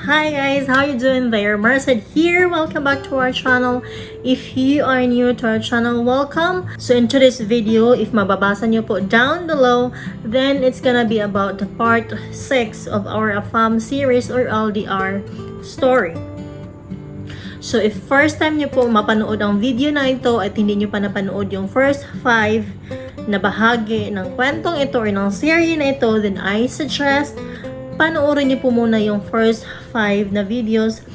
Hi guys, how you doing there? Marced here. Welcome back to our channel. If you are new to our channel, welcome. So in today's video, if mababasa nyo po down below, then it's gonna be about the part 6 of our Afam series or LDR story. So if first time nyo po mapanood ang video na ito at hindi nyo pa napanood yung first 5 na bahagi ng kwentong ito or ng series na ito, then I suggest panoorin niyo po muna yung first 5 na videos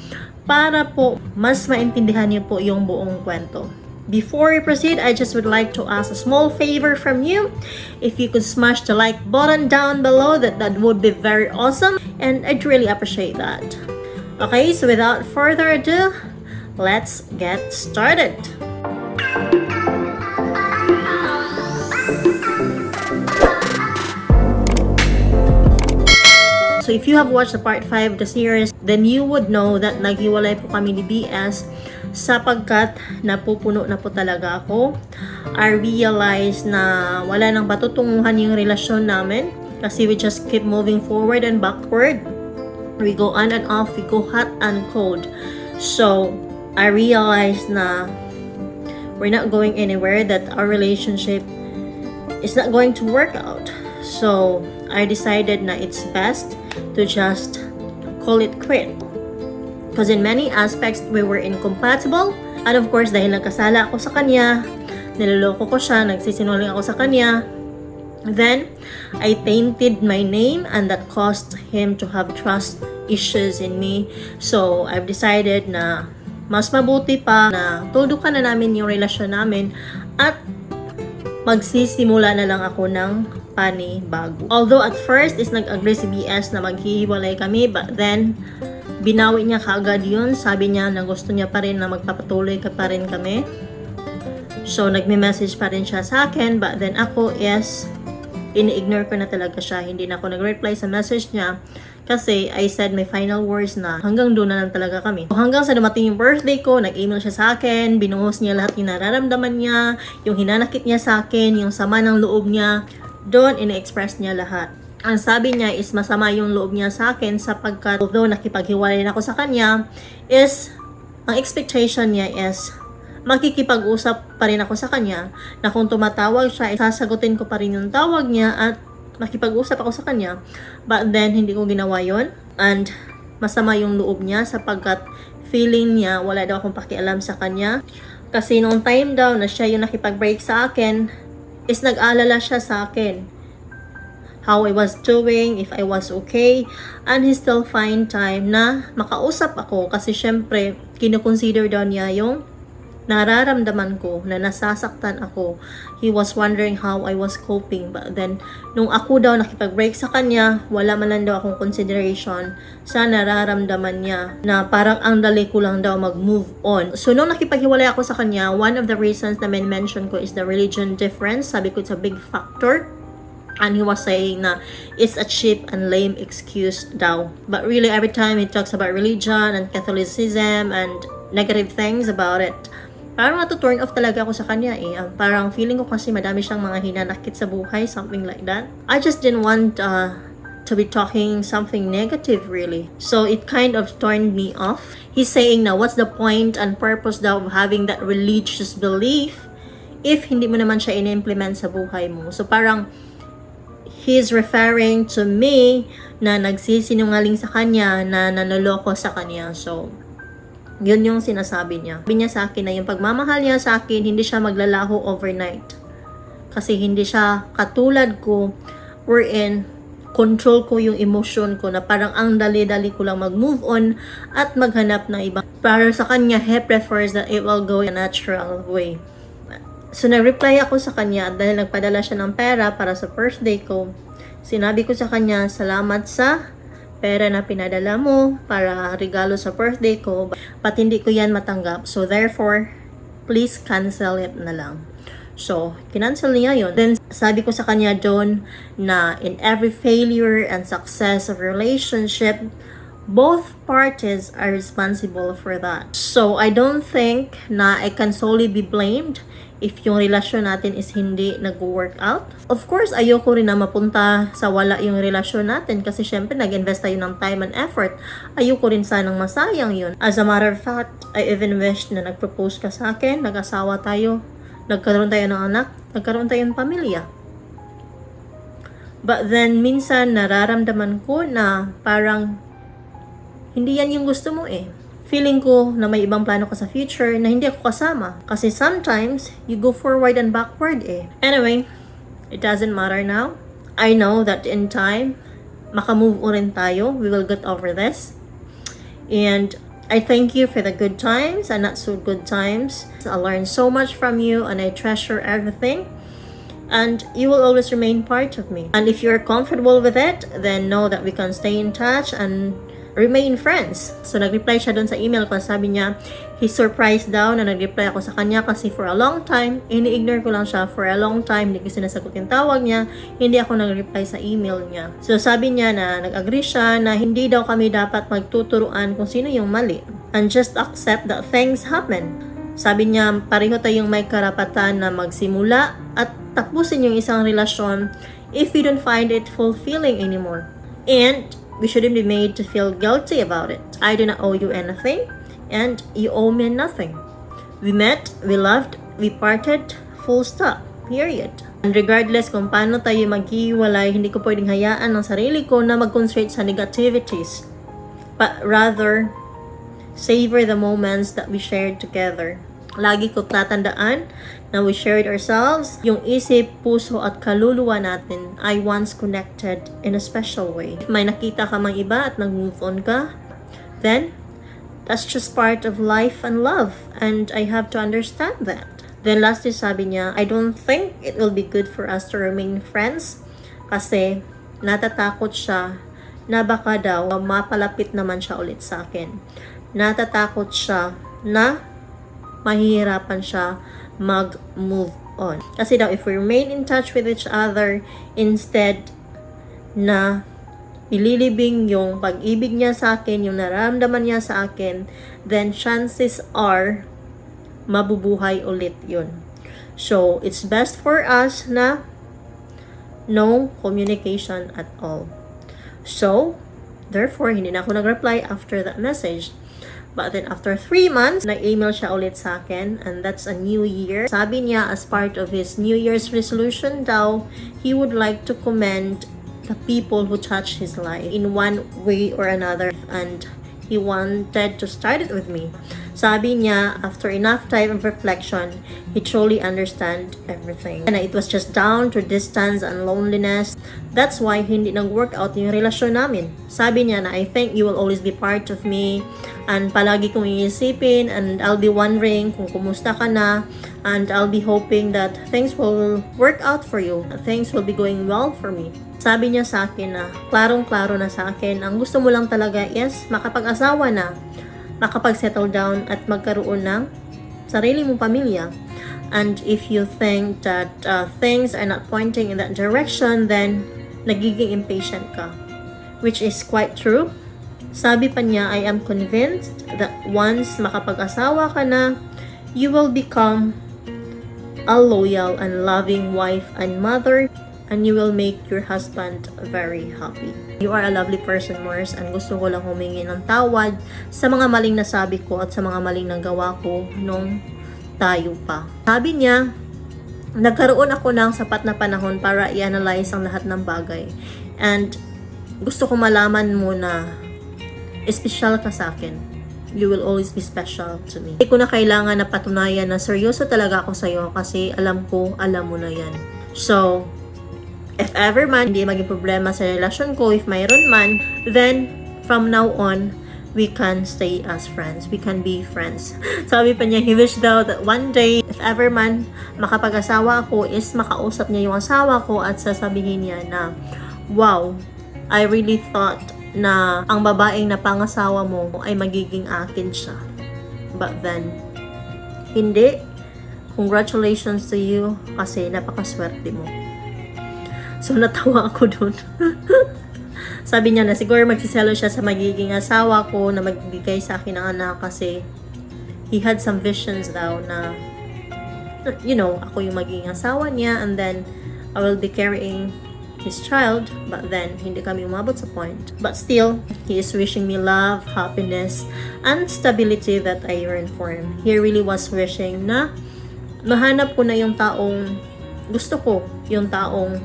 para po mas maintindihan niyo po yung buong kwento. Before we proceed, I just would like to ask a small favor from you. If you could smash the like button down below, that would be very awesome and I'd really appreciate that. Okay, so without further ado, let's get started. So if you have watched the part 5 of the series, then you would know that naghiwalay po kami ni BS sapagkat napupuno na po talaga ako. I realized na wala nang patutunguhan yung relasyon namin kasi we just keep moving forward and backward. We go on and off, we go hot and cold. So I realized na we're not going anywhere, that our relationship is not going to work out. So I decided na it's best to just call it quit. Because in many aspects, we were incompatible. And of course, dahil nagkasala ako sa kanya, niloloko ko siya, nagsisinungaling ako sa kanya, then I tainted my name and that caused him to have trust issues in me. So I've decided na mas mabuti pa na tuldukan na namin yung relasyon namin at magsisimula na lang ako ng panibago. Although at first is nag-agree si BS na maghihiwalay kami, but then binawi niya kaagad yun. Sabi niya na gusto niya pa rin na magpapatuloy pa rin kami. So nagme-message pa rin siya sa akin, but then ako ini-ignore ko na talaga siya. Hindi na ako nag-reply sa message niya kasi I said my final words na hanggang doon na lang talaga kami. Hanggang sa dumating yung birthday ko, nag-email siya sa akin, binuhos niya lahat yung nararamdaman niya, yung hinanakit niya sa akin, yung sama ng loob niya, doon ina-express niya lahat. Ang sabi niya is masama yung loob niya sa akin sapagkat although nakipaghiwalay na ako sa kanya, is ang expectation niya is makikipag-usap pa rin ako sa kanya, na kung tumatawag siya, sasagutin ko pa rin yung tawag niya at makipag-usap ako sa kanya. But then, hindi ko ginawa yon and masama yung loob niya sapagkat feeling niya wala daw akong pakialam sa kanya. Kasi nung time daw na siya yung nakipag-break sa akin, is nag-alala siya sa akin. How I was doing, if I was okay, and he still find time na makausap ako kasi syempre, kinukonsider daw niya yung nararamdaman ko na nasasaktan ako. He was wondering how I was coping. But then, nung ako daw nakipag-break sa kanya, wala man lang daw akong consideration sa nararamdaman niya na parang ang dali ko lang daw mag-move on. So, nung nakipaghiwalay ako sa kanya, one of the reasons na mention ko is the religion difference. Sabi ko it's a big factor. And he was saying na it's a cheap and lame excuse daw. But really, every time he talks about religion and Catholicism and negative things about it, parang natu-turn off talaga ako sa kanya Parang feeling ko kasi madami siyang mga hinanakit sa buhay, something like that. I just didn't want to be talking something negative really. So it kind of turned me off. He's saying na what's the point and purpose daw of having that religious belief if hindi mo naman siya in-implement sa buhay mo. So parang he's referring to me na nagsisinungaling sa kanya, na nanoloko sa kanya. So yun yung sinasabi niya. Sabi niya sa akin na yung pagmamahal niya sa akin, hindi siya maglalaho overnight. Kasi hindi siya katulad ko, wherein control ko yung emotion ko na parang ang dali-dali ko lang mag-move on at maghanap ng iba. Para sa kanya, he prefers that it will go in a natural way. So nag-reply ako sa kanya dahil nagpadala siya ng pera para sa birthday ko. Sinabi ko sa kanya, salamat sa pera na pinadala mo para regalo sa birthday ko, but hindi ko yan matanggap. So therefore, please cancel it na lang. So, kinancel niya yun. Then, sabi ko sa kanya doon na in every failure and success of relationship, both parties are responsible for that. So, I don't think na I can solely be blamed if yung relasyon natin is hindi nag-work out. Of course, ayoko rin na mapunta sa wala yung relasyon natin kasi syempre nag-invest tayo ng time and effort. Ayoko rin sanang masayang yun. As a matter of fact, I even wish na nag-propose ka sa akin, nag-asawa tayo, nagkaroon tayo ng anak, nagkaroon tayo ng pamilya. But then, minsan nararamdaman ko na parang hindi yan yung gusto mo eh. Feeling ko na may ibang plano ka sa future na hindi ako kasama. Kasi sometimes, you go forward and backward eh. Anyway, it doesn't matter now. I know that in time, makamove on rin tayo. We will get over this. And I thank you for the good times and not so good times. I learned so much from you and I treasure everything. And you will always remain part of me. And if you're comfortable with it, then know that we can stay in touch and remain friends. So, nag-reply siya doon sa email ko. Sabi niya, he's surprised daw na nag-reply ako sa kanya kasi for a long time, ini-ignore ko lang siya for a long time. Hindi ko sinasagot yung tawag niya. Hindi ako nag-reply sa email niya. So, sabi niya na nag-agree siya na hindi daw kami dapat magtuturuan kung sino yung mali. And just accept that things happen. Sabi niya, pareho tayong may karapatan na magsimula at tapusin yung isang relasyon if we don't find it fulfilling anymore. And we shouldn't be made to feel guilty about it. I do not owe you anything, and you owe me nothing. We met, we loved, we parted, full stop, period. And regardless kung paano tayo maghiwalay, hindi ko pwedeng hayaan ng sarili ko na mag-concentrate sa negativities. But rather, savor the moments that we shared together. Lagi ko tatandaan na we shared ourselves. Yung isip, puso at kaluluwa natin ay once connected in a special way. If may nakita ka mang iba at nag-move on ka, then that's just part of life and love. And I have to understand that. Then lastly, sabi niya, I don't think it will be good for us to remain friends kasi natatakot siya na baka daw mapalapit naman siya ulit sa akin. Natatakot siya na mahihirapan siya mag-move on. Kasi daw, if we remain in touch with each other, instead na ililibing yung pag-ibig niya sa akin, yung nararamdaman niya sa akin, then chances are, mabubuhay ulit yun. So, it's best for us na no communication at all. So, therefore, hindi na ako nag-reply after that message. But then after 3 months, nag-email siya ulit sa akin, and that's a new year. Sabi niya, as part of his New Year's resolution daw, he would like to commend the people who touched his life in one way or another, and he wanted to start it with me. Sabi niya, after enough time of reflection, he truly understand everything. And it was just down to distance and loneliness. That's why hindi nag-work out yung relasyon namin. Sabi niya na, I think you will always be part of me. And palagi kong iisipin, and I'll be wondering kung kumusta ka na. And I'll be hoping that things will work out for you. That things will be going well for me. Sabi niya sa akin na, klarong-klaro na sa akin, ang gusto mo lang talaga is makapag-asawa na, makapag-settle down at magkaroon ng sarili mong pamilya. And if you think that things are not pointing in that direction, then nagiging impatient ka. Which is quite true. Sabi pa niya, I am convinced that once makapag-asawa ka na, you will become a loyal and loving wife and mother, and you will make your husband very happy. You are a lovely person, Mars, and gusto ko lang humingi ng tawad sa mga maling nasabi ko at sa mga maling nagawa ko nung tayo pa. Sabi niya, nagkaroon ako ng sapat na panahon para i-analyze ang lahat ng bagay. And gusto ko malaman mo na espesyal ka sa akin. You will always be special to me. Hindi ko na kailangan na patunayan na seryoso talaga ako sa'yo kasi alam ko, alam mo na yan. So, if ever man, hindi maging problema sa relasyon ko, if mayroon man, then from now on, we can stay as friends. We can be friends. Sabi pa niya, he wished daw that one day, if ever man, makapag-asawa ako, is makausap niya yung asawa ko at sasabihin niya na, wow, I really thought na ang babaeng napangasawa mo ay magiging akin siya. But then, hindi. Congratulations to you kasi napakaswerte mo. So, natawa ako dun. Sabi niya na siguro magsiselo siya sa magiging asawa ko na magbigay sa akin ng anak kasi he had some visions daw na ako yung magiging asawa niya, and then I will be carrying his child. But then, hindi kami umabot sa point. But still, he is wishing me love, happiness, and stability that I yearn for him. He really was wishing na mahanap ko na yung taong gusto ko, yung taong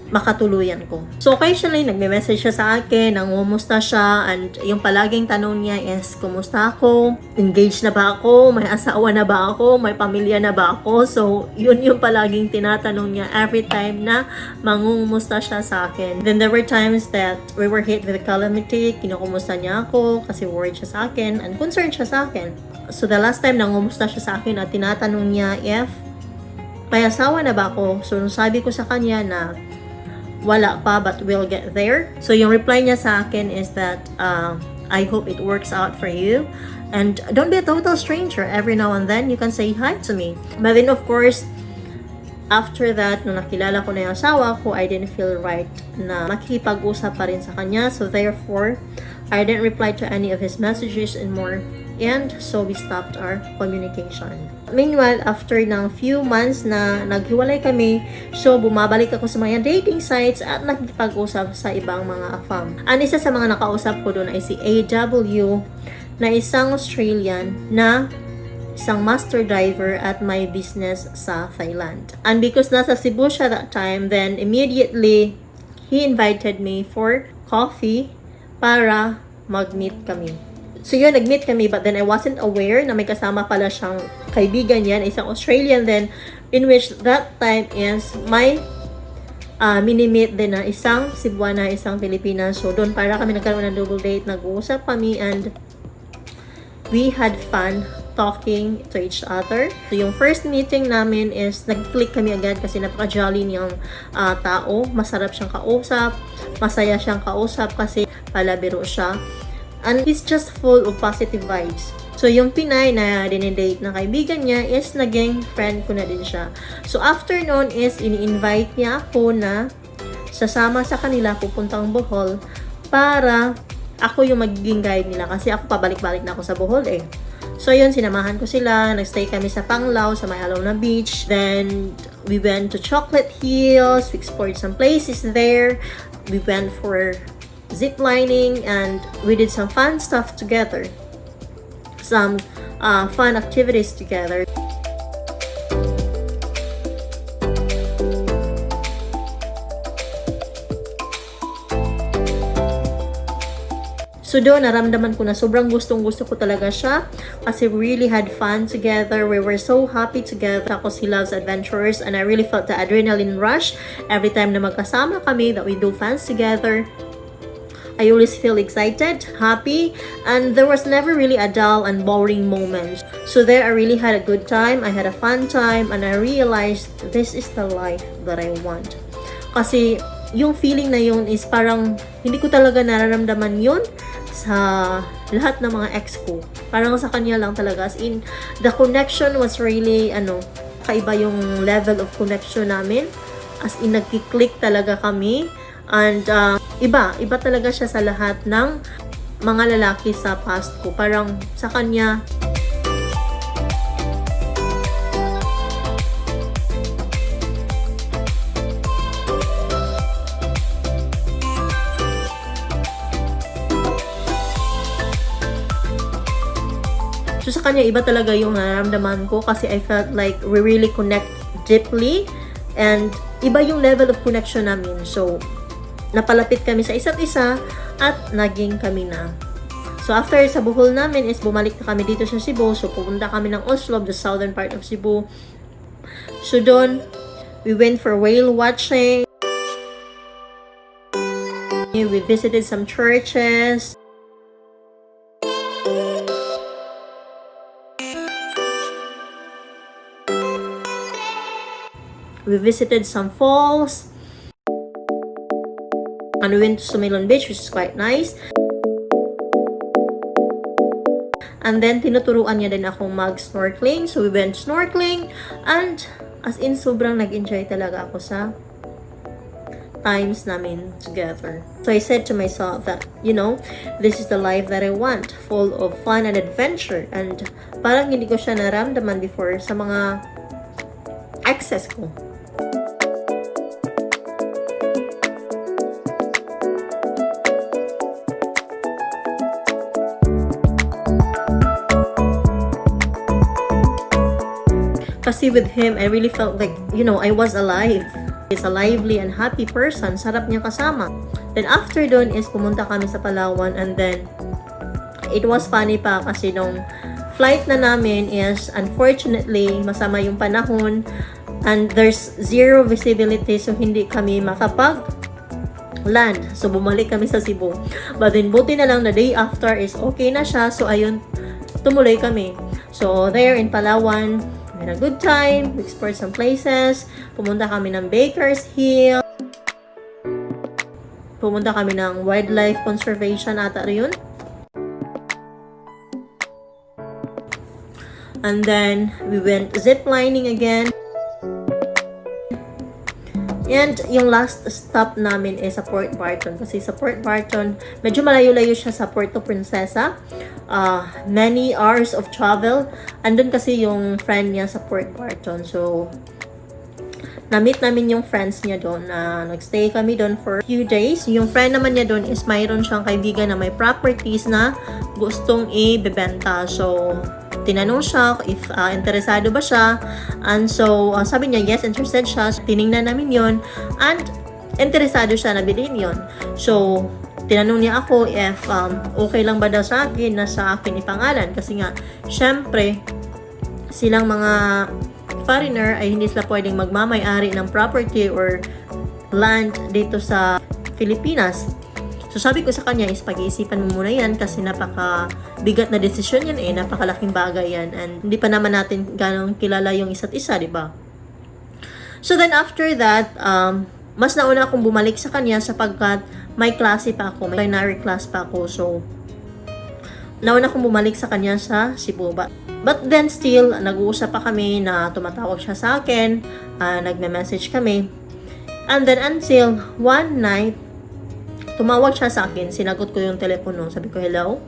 makatuluyan ko. So occasionally, nagme-message siya sa akin, nangumusta siya, and yung palaging tanong niya is, kumusta ako? Engaged na ba ako? May asawa na ba ako? May pamilya na ba ako? So, yun yung palaging tinatanong niya every time na mangumusta siya sa akin. Then there were times that we were hit with a calamity, kinukumusta niya ako kasi worried siya sa akin and concerned siya sa akin. So the last time nangumusta siya sa akin at tinatanong niya if may asawa na ba ako? So sabi ko sa kanya na wala pa, but we'll get there. So yung reply niya sa akin is that I hope it works out for you, and don't be a total stranger. Every now and then you can say hi to me. But then of course, after that, nung nakilala ko na yung asawa ko, I didn't feel right na makikipag-usap pa rin sa kanya. So therefore, I didn't reply to any of his messages anymore. And so we stopped our communication. Meanwhile, after ng few months na naghiwalay kami, so bumabalik ako sa mga dating sites at nakikipag-usap sa ibang mga Afam. Ang isa sa mga nakausap ko doon ay si AW, na isang Australian na isang master diver at may business sa Thailand. And because nasa Cebu siya that time, then immediately he invited me for coffee para mag-meet kami. So yun, nag-meet kami, but then I wasn't aware na may kasama pala siyang kaibigan yan, isang Australian then, in which that time is my mini-meet din na isang Cebuana, isang Pilipinas. So doon para kami nagkaroon ng double date, nag-uusap kami, and we had fun talking to each other. So yung first meeting namin is nag-click kami agad kasi napaka-jolly niyang tao. Masarap siyang kausap, masaya siyang kausap kasi palabiro siya. And he's just full of positive vibes. So, yung Pinay na dinidate na kaibigan niya is naging friend ko na din siya. So, after noon is ini-invite niya ako na sasama sa kanila pupuntang Bohol para ako yung magiging guide nila kasi ako pabalik-balik na ako sa Bohol eh. So, yun, sinamahan ko sila. Nagstay kami sa Panglao, sa may Alona Beach. Then, we went to Chocolate Hills. We explored some places there. We went for zip lining, and we did some fun stuff together, some fun activities together. So doon, naramdaman ko na sobrang gustong-gusto ko talaga siya kasi we really had fun together. We were so happy together. Tapos he loves adventures, and I really felt the adrenaline rush every time na magkasama kami, that we do fun together. I always feel excited, happy, and there was never really a dull and boring moment. So there, I really had a good time, I had a fun time, and I realized this is the life that I want. Kasi yung feeling na yun is parang hindi ko talaga nararamdaman yun sa lahat ng mga ex ko. Parang sa kanya lang talaga. As in, the connection was really, kaiba yung level of connection namin. As in, nagkiklik talaga kami. And iba talaga siya sa lahat ng mga lalaki sa past ko. Parang sa kanya, so sa kanya iba talaga yung nararamdaman ko kasi I felt like we really connect deeply, and iba yung level of connection namin. So napalapit kami sa isa't isa at naging kami na. So after sa Bohol namin is bumalik na kami dito sa Cebu. So pupunta kami ng Oslo, the southern part of Cebu. So doon, we went for whale watching. We visited some churches. We visited some falls. And we went to Sumilon Beach, which is quite nice. And then, tinuturuan niya din akong mag-snorkeling. So, we went snorkeling. And, as in, sobrang nag-enjoy talaga ako sa times namin together. So, I said to myself that, this is the life that I want. Full of fun and adventure. And, parang hindi ko siya naramdaman before sa mga exes ko. Kasi with him, I really felt like, I was alive. He's a lively and happy person. Sarap niya kasama. Then after dun is pumunta kami sa Palawan, and then it was funny pa kasi nung flight na namin is unfortunately masama yung panahon and there's zero visibility, so hindi kami makapag-land. So bumalik kami sa Cebu. But then buti na lang na day after is okay na siya. So ayun, tumuloy kami. So there in Palawan, we had a good time. We explored some places. Pumunta kami ng Baker's Hill. Pumunta kami ng wildlife conservation ata yun. And then we went ziplining again. And yung last stop namin is sa Port Barton. Kasi sa Port Barton, medyo malayo-layo siya sa Puerto Princesa. Many hours of travel. Andun kasi yung friend niya sa Port Barton. So, na-meet namin yung friends niya doon. Nagstay kami doon for a few days. Yung friend naman niya doon is mayroon siyang kaibigan na may properties na gustong ibebenta. So, tinanong siya if interesado ba siya. And so, sabi niya, yes, interested siya. So, tiningnan namin yon and interesado siya na bilhin yon. So, tinanong niya ako if okay lang ba daw sa akin na sa akin ipangalan. Kasi nga, syempre, silang mga foreigner ay hindi sila pwedeng magmamay-ari ng property or land dito sa Pilipinas. So sabi ko sa kanya is pag-iisipan mo muna yan kasi napaka-bigat na desisyon yan napakalaking bagay yan and hindi pa naman natin ganong kilala yung isa't isa, di ba? So then after that, mas nauna akong bumalik sa kanya sapagkat may klase pa ako, may binary class pa ako. So nauna akong bumalik sa kanya sa Cebu. But then still, nag-uusap pa kami na tumatawag siya sa akin, nagme-message kami. And then until one night, tumawag siya sa akin, sinagot ko yung telepono, sabi ko, hello?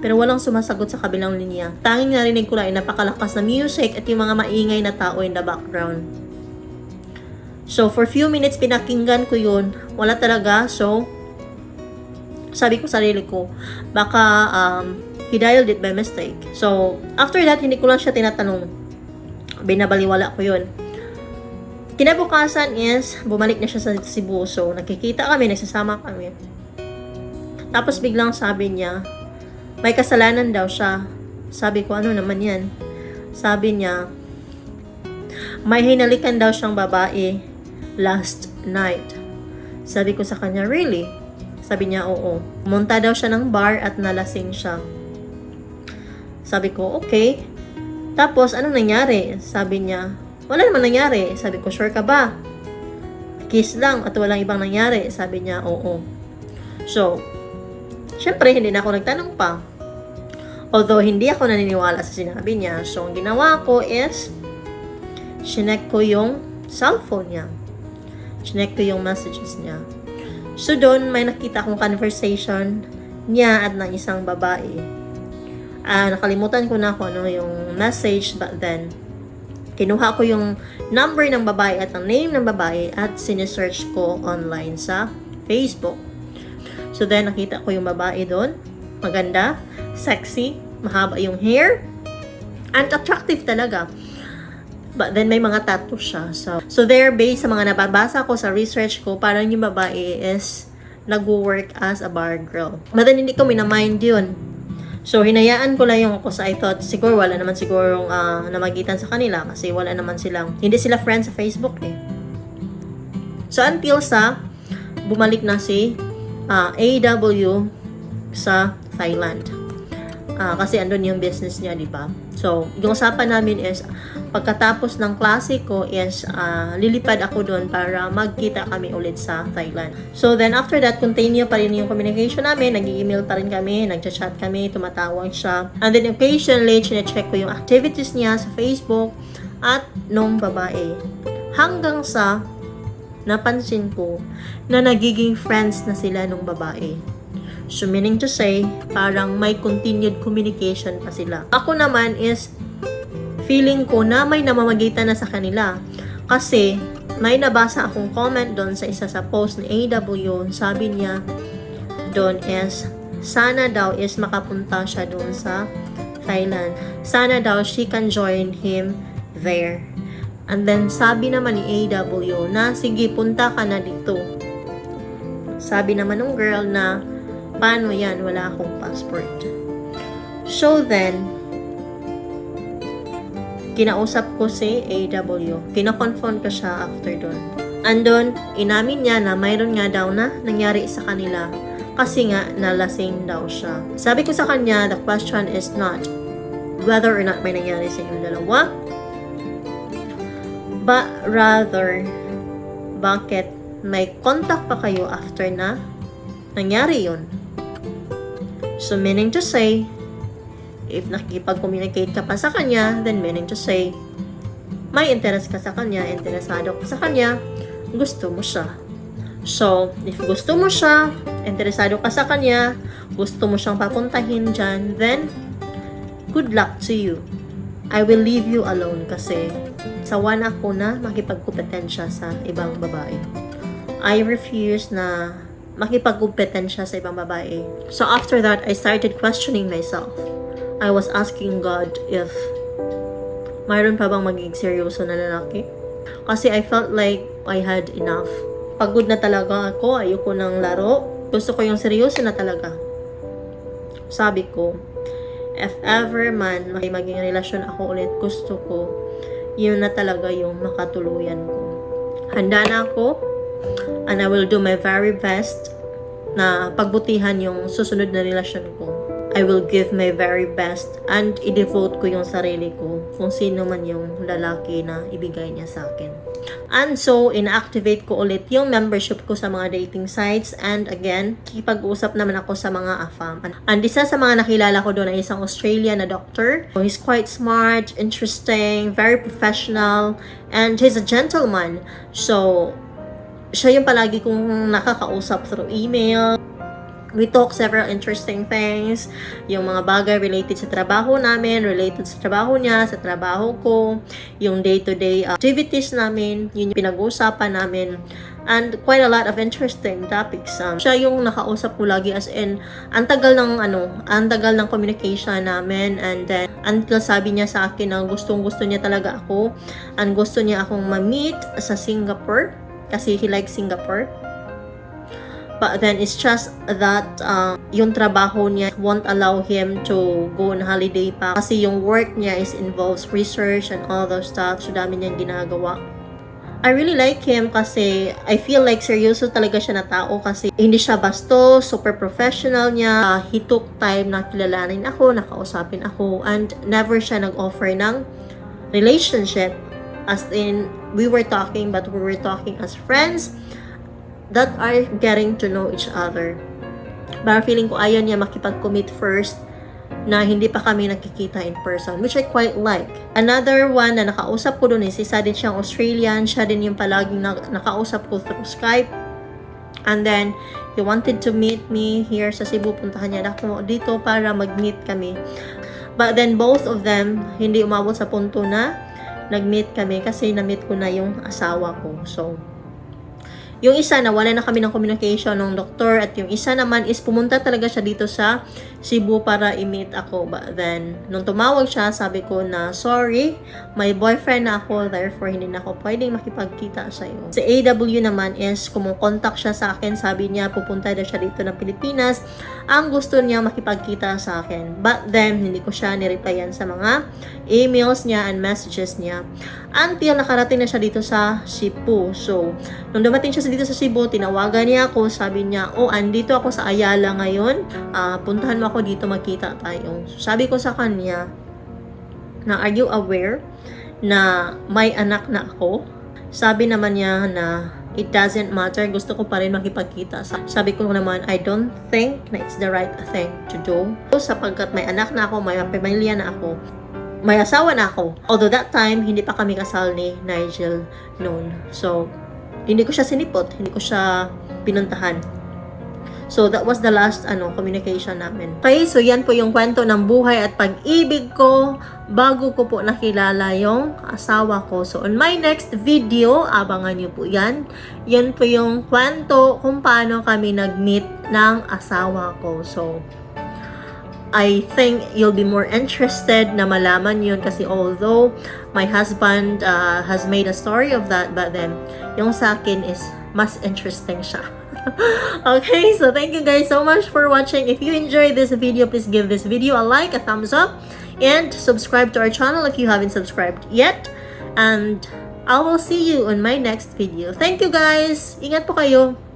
Pero walang sumasagot sa kabilang linya. Tanging narinig ko lang ay napakalakas na music at yung mga maingay na tao in the background. So, for few minutes, pinakinggan ko yun. Wala talaga. So, sabi ko sarili ko, baka he dialed it by mistake. So, after that, hindi ko lang siya tinatanong. Binabaliwala ko yun. Kinabukasan is, bumalik na siya sa Cebu. So, nakikita kami, nagsasama kami. Tapos biglang sabi niya, may kasalanan daw siya. Sabi ko, ano naman yan? Sabi niya, may hinalikan daw siyang babae last night. Sabi ko sa kanya, really? Sabi niya, oo. Pumunta daw siya ng bar at nalasing siya. Sabi ko, okay. Tapos, anong nangyari? Sabi niya, wala naman nangyari. Sabi ko, sure ka ba? Kiss lang at walang ibang nangyari. Sabi niya, oo. So, syempre, hindi na ako nagtanong pa. Although, hindi ako naniniwala sa sinabi niya. So, ang ginawa ko is, chinek ko yung cellphone niya. Chinek ko yung messages niya. So, doon, may nakita akong conversation niya at ng isang babae. Nakalimutan ko na kung ano yung message, but then, kinuha ko yung number ng babae at ang name ng babae at sinesearch ko online sa Facebook. So then, nakita ko yung babae doon. Maganda, sexy, mahaba yung hair, and attractive talaga. But then, may mga tattoo siya. So there, based sa mga nababasa ko sa research ko, parang yung babae is nag-work as a bar girl. But then, hindi ko minamind yun. So, hinayaan ko lang yung ako sa I thought, siguro wala naman sigurong namagitan sa kanila kasi wala naman silang, hindi sila friends sa Facebook So, until sa bumalik na si AW sa Thailand. Kasi andun yung business niya, di ba? So, yung usapan namin is, pagkatapos ng klase ko is, lilipad ako doon para magkita kami ulit sa Thailand. So, then after that, continue pa rin yung communication namin. Nag-email pa rin kami, nag-chat kami, tumatawag siya. And then occasionally, chinecheck ko yung activities niya sa Facebook at nung babae. Hanggang sa, napansin ko na nagiging friends na sila nung babae. So, meaning to say, parang may continued communication pa sila. Ako naman is, feeling ko na may namamagitan na sa kanila. Kasi, may nabasa akong comment doon sa isa sa post ni AW. Sabi niya doon is, sana daw is makapunta siya doon sa Thailand. Sana daw she can join him there. And then, sabi naman ni AW na, sige, punta ka na dito. Sabi naman ng girl na, paano yan? Wala akong passport. So then, kinausap ko si AW. Kinakonfront ko siya after doon. Andun, inamin niya na mayroon nga daw na nangyari sa kanila. Kasi nga, nalasing daw siya. Sabi ko sa kanya, the question is not whether or not may nangyari sa inyong dalawa, but rather, bakit may contact pa kayo after na nangyari yun? So, meaning to say, if nakikipag-communicate ka pa sa kanya, then meaning to say, may interest ka sa kanya, interesado ka sa kanya, gusto mo siya. So, if gusto mo siya, interesado ka sa kanya, gusto mo siyang papuntahin dyan, then, good luck to you. I will leave you alone kasi sawa na ako na makipagkumpetensya sa ibang babae. I refuse na makipagkumpetensya sa ibang babae. So after that, I started questioning myself. I was asking God if mayroon pa bang magiging seryoso na lalaki? Kasi I felt like I had enough. Pagod na talaga ako, ayoko ng laro. Gusto ko yung seryoso na talaga. Sabi ko, if ever man may maging relasyon ako ulit, gusto ko, yun na talaga yung makatuluyan ko. Handa na ako, and I will do my very best na pagbutihan yung susunod na relasyon ko. I will give my very best and i-devote ko yung sarili ko kung sino man yung lalaki na ibigay niya sa akin. And so, inactivate ko ulit yung membership ko sa mga dating sites. And again, kipag-usap naman ako sa mga Afam. And isa sa mga nakilala ko doon ay isang Australian na doctor. So, he's quite smart, interesting, very professional, and he's a gentleman. So, siya yung palagi kong nakakausap through email. We talk several interesting things, yung mga bagay related sa trabaho namin, related sa trabaho niya, sa trabaho ko, yung day-to-day activities namin, yun yung pinag-uusapan namin, and quite a lot of interesting topics. Siya yung nakausap ko lagi, as in, ang tagal ng communication namin, and then, until sabi niya sa akin na gustong-gusto niya talaga ako, and gusto niya akong ma-meet sa Singapore, kasi he likes Singapore. But then, it's just that yung trabaho niya won't allow him to go on holiday pa. Kasi yung work niya involves research and all those stuff. So, dami niyang ginagawa. I really like him kasi I feel like seryoso talaga siya na tao kasi hindi siya bastos, super professional niya. He took time na kilalanin ako, nakausapin ako, and never siya nag-offer ng relationship. As in, we were talking but we were talking as friends that are getting to know each other. Pero feeling ko ayaw niya makipag-commit first na hindi pa kami nakikita in person, which I quite like. Another one na nakausap ko doon is isa din siyang Australian. Siya din yung palaging nakausap ko through Skype. And then, he wanted to meet me here sa Cebu. Puntahan niya ako dito para mag-meet kami. But then, both of them, hindi umabot sa punto na nag-meet kami kasi na-meet ko na yung asawa ko. So, yung isa, nawala na kami ng communication ng doktor, at yung isa naman is pumunta talaga siya dito sa Cebu para i-meet ako. But then, nung tumawag siya, sabi ko na, sorry, may boyfriend na ako, therefore hindi na ako pwedeng makipagkita sa iyo. Si AW naman is, kumukontak siya sa akin, sabi niya, pupunta na siya dito ng Pilipinas, ang gusto niya makipagkita sa akin. But then, hindi ko siya nireplyan sa mga emails niya and messages niya. Until nakarating na siya dito sa Cebu. So, nung dumating siya dito sa Cebu, tinawagan niya ako, sabi niya, oh, andito ako sa Ayala ngayon, puntahan mo ako dito, magkita tayo. So, sabi ko sa kanya, na are you aware na may anak na ako? Sabi naman niya na it doesn't matter, gusto ko pa rin makipagkita. Sabi ko naman, I don't think na it's the right thing to do. Sapagkat may anak na ako, may pamilya na ako, may asawa na ako. Although that time, hindi pa kami kasal ni Nigel noon. So, hindi ko siya sinipot, hindi ko siya pinuntahan. So, that was the last communication namin. Okay, so yan po yung kwento ng buhay at pag-ibig ko bago ko po nakilala yung asawa ko. So, on my next video, abangan nyo po yan. Yan po yung kwento kung paano kami nag-meet ng asawa ko. So, I think you'll be more interested na malaman yun kasi although my husband has made a story of that, but then yung sa akin is mas interesting siya. Okay, so thank you guys so much for watching. If you enjoyed this video, please give this video a like, a thumbs up, and subscribe to our channel if you haven't subscribed yet. And I will see you on my next video. Thank you guys! Ingat po kayo!